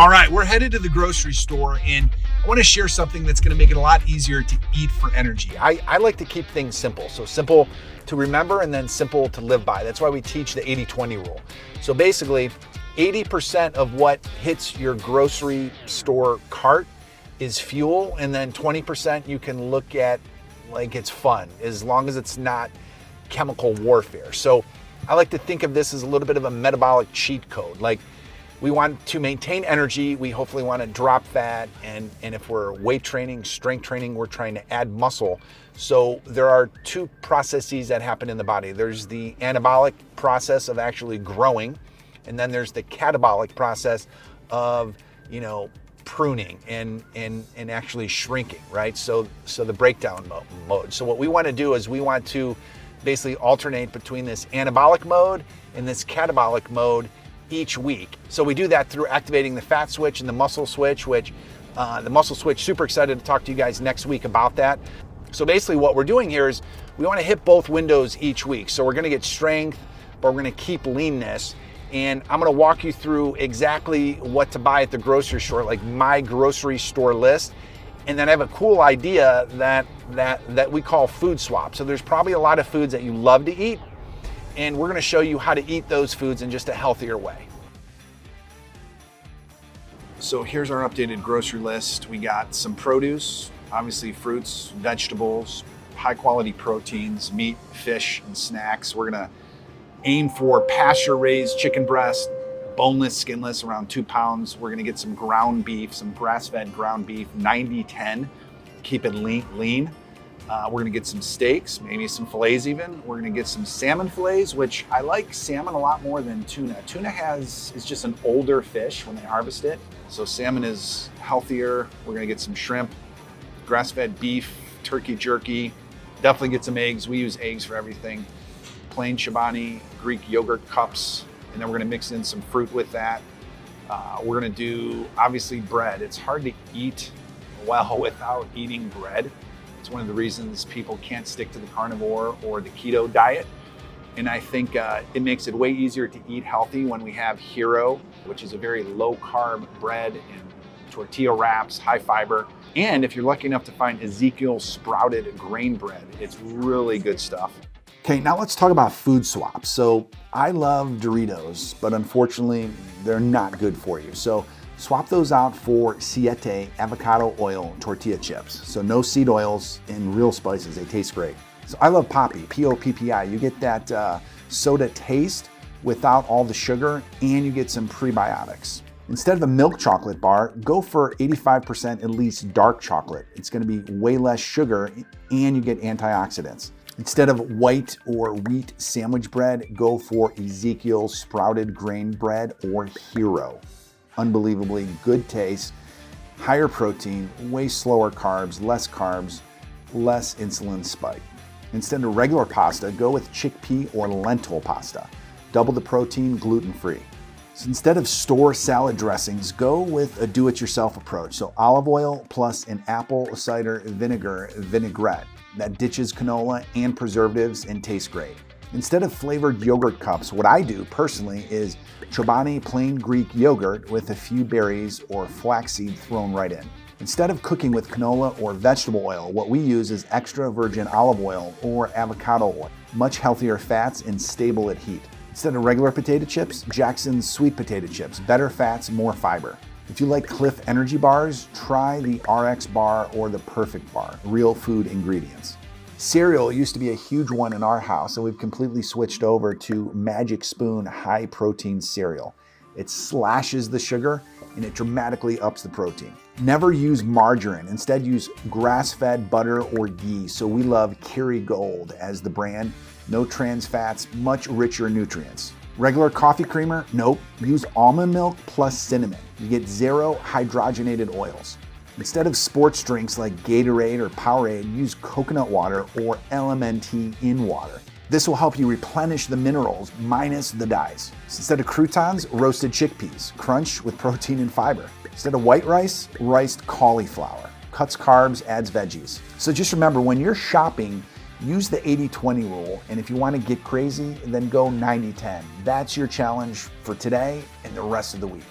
All right, we're headed to the grocery store, and I want to share something that's going to make it a lot easier to eat for energy. I like to keep things simple. So simple to remember and then simple to live by. That's why we teach the 80-20 rule. So basically, 80% of what hits your grocery store cart is fuel, and then 20% you can look at like it's fun, as long as it's not chemical warfare. So I like to think of this as a little bit of a metabolic cheat code. Like, we want to maintain energy, we hopefully want to drop fat, and if we're weight training, strength training, we're trying to add muscle. So there are two processes that happen in the body. There's the anabolic process of actually growing, and then there's the catabolic process of, pruning and actually shrinking, right? So the breakdown mode. So what we want to do is we want to basically alternate between this anabolic mode and this catabolic mode each week. So we do that through activating the fat switch and the muscle switch, which the muscle switch, super excited to talk to you guys next week about that. So basically what we're doing here is we want to hit both windows each week. So we're going to get strength, but we're going to keep leanness. And I'm going to walk you through exactly what to buy at the grocery store, like my grocery store list. And then I have a cool idea that we call food swap. So there's probably a lot of foods that you love to eat, and we're going to show you how to eat those foods in just a healthier way. So here's our updated grocery list. We got some produce, obviously fruits, vegetables, high quality proteins, meat, fish, and snacks. We're going to aim for pasture raised chicken breast, boneless, skinless, around 2 pounds. We're going to get some ground beef, some grass fed ground beef, 90-10, keep it lean. We're gonna get some steaks, maybe some fillets even. We're gonna get some salmon fillets, which I like salmon a lot more than tuna. Tuna is just an older fish when they harvest it. So salmon is healthier. We're gonna get some shrimp, grass-fed beef, turkey jerky. Definitely get some eggs. We use eggs for everything. Plain Chobani Greek yogurt cups. And then we're gonna mix in some fruit with that. We're gonna do, obviously, bread. It's hard to eat well without eating bread. It's one of the reasons people can't stick to the carnivore or the keto diet. And I think it makes it way easier to eat healthy when we have Hero, which is a very low carb bread and tortilla wraps, high fiber. And if you're lucky enough to find Ezekiel sprouted grain bread, it's really good stuff. Okay, now let's talk about food swaps. So I love Doritos, but unfortunately, they're not good for you. So swap those out for Siete avocado oil tortilla chips. So no seed oils and real spices, they taste great. So I love Poppi, P-O-P-P-I. You get that soda taste without all the sugar, and you get some prebiotics. Instead of a milk chocolate bar, go for 85% at least dark chocolate. It's gonna be way less sugar, and you get antioxidants. Instead of white or wheat sandwich bread, go for Ezekiel sprouted grain bread or Hero. Unbelievably good taste, higher protein, way slower carbs, less insulin spike. Instead of regular pasta, go with chickpea or lentil pasta. Double the protein, gluten-free. So instead of store salad dressings, go with a do-it-yourself approach. So olive oil plus an apple cider vinegar vinaigrette that ditches canola and preservatives and tastes great. Instead of flavored yogurt cups, what I do personally is Chobani plain Greek yogurt with a few berries or flaxseed thrown right in. Instead of cooking with canola or vegetable oil, what we use is extra virgin olive oil or avocado oil. Much healthier fats and stable at heat. Instead of regular potato chips, Jackson's sweet potato chips. Better fats, more fiber. If you like Cliff energy bars, try the RX bar or the Perfect bar. Real food ingredients. Cereal used to be a huge one in our house, and we've completely switched over to Magic Spoon high protein cereal. It slashes the sugar and it dramatically ups the protein. Never use margarine. Instead, use grass-fed butter or ghee. So we love Kerrygold as the brand. No trans fats, much richer nutrients. Regular coffee creamer? Nope. Use almond milk plus cinnamon. You get 0 hydrogenated oils. Instead of sports drinks like Gatorade or Powerade, use coconut water or LMNT in water. This will help you replenish the minerals minus the dyes. Instead of croutons, roasted chickpeas. Crunch with protein and fiber. Instead of white rice, riced cauliflower. Cuts carbs, adds veggies. So just remember, when you're shopping, use the 80-20 rule, and if you want to get crazy, then go 90-10. That's your challenge for today and the rest of the week.